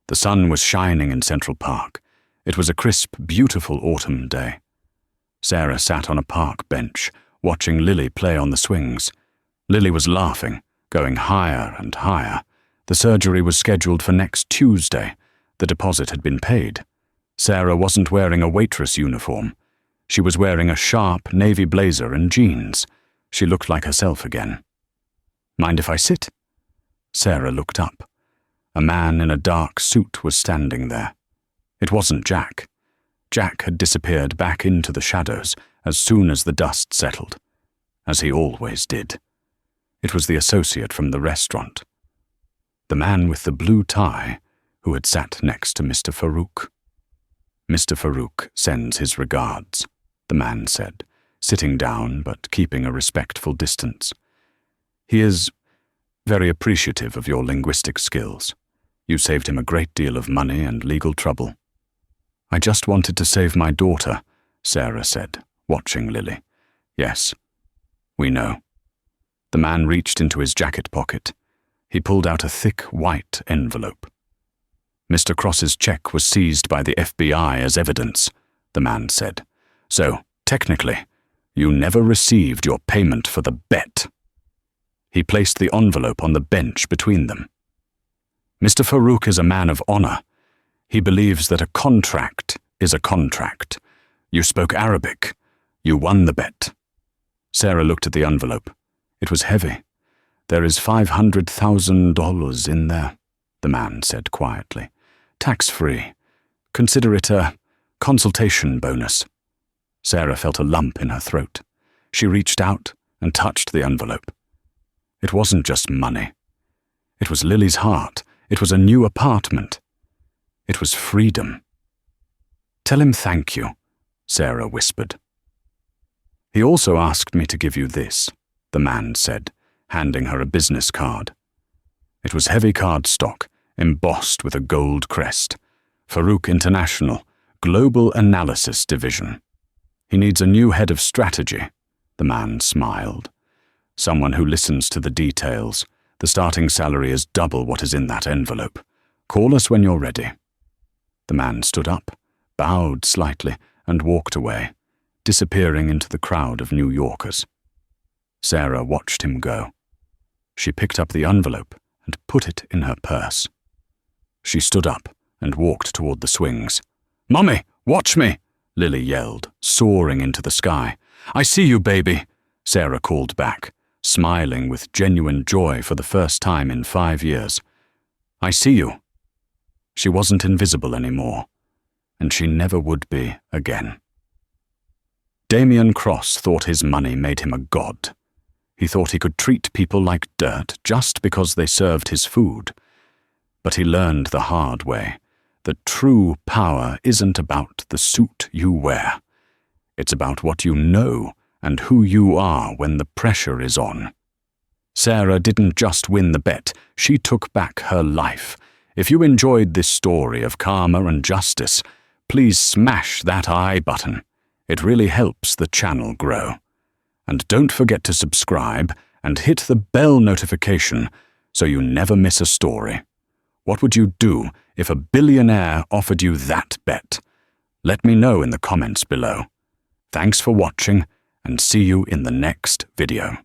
The sun was shining in Central Park. It was a crisp, beautiful autumn day. Sarah sat on a park bench, watching Lily play on the swings. Lily was laughing, going higher and higher. The surgery was scheduled for next Tuesday. The deposit had been paid. Sarah wasn't wearing a waitress uniform. She was wearing a sharp navy blazer and jeans. She looked like herself again. "Mind if I sit?" Sarah looked up. A man in a dark suit was standing there. It wasn't Jack. Jack had disappeared back into the shadows as soon as the dust settled, as he always did. It was the associate from the restaurant. The man with the blue tie who had sat next to Mr. Farouk. "Mr. Farouk sends his regards," the man said, sitting down but keeping a respectful distance. "He is very appreciative of your linguistic skills. You saved him a great deal of money and legal trouble." "I just wanted to save my daughter," Sarah said, watching Lily. "Yes, we know." The man reached into his jacket pocket. He pulled out a thick white envelope. "Mr. Cross's check was seized by the FBI as evidence," the man said. "So, technically, you never received your payment for the bet." He placed the envelope on the bench between them. "Mr. Farouk is a man of honor. He believes that a contract is a contract. You spoke Arabic. You won the bet." Sarah looked at the envelope. It was heavy. "There is $500,000 in there," the man said quietly. "Tax-free. Consider it a consultation bonus." Sarah felt a lump in her throat. She reached out and touched the envelope. It wasn't just money. It was Lily's heart. It was a new apartment. It was freedom. "Tell him thank you," Sarah whispered. "He also asked me to give you this," the man said, handing her a business card. It was heavy cardstock, embossed with a gold crest. Farouk International, Global Analysis Division. "He needs a new head of strategy," the man smiled. "Someone who listens to the details. The starting salary is double what is in that envelope. Call us when you're ready." The man stood up, bowed slightly, and walked away, disappearing into the crowd of New Yorkers. Sarah watched him go. She picked up the envelope and put it in her purse. She stood up and walked toward the swings. "Mummy, watch me!" Lily yelled, soaring into the sky. I see you, baby, Sarah called back, smiling with genuine joy for the first time in 5 years. I see you. She wasn't invisible anymore, and she never would be again. Damien Cross thought his money made him a god. He thought he could treat people like dirt just because they served his food. But he learned the hard way that true power isn't about the suit you wear. It's about what you know and who you are when the pressure is on. Sarah didn't just win the bet, she took back her life. If you enjoyed this story of karma and justice, please smash that I button. It really helps the channel grow. And don't forget to subscribe and hit the bell notification so you never miss a story. What would you do if a billionaire offered you that bet? Let me know in the comments below. Thanks for watching, and see you in the next video.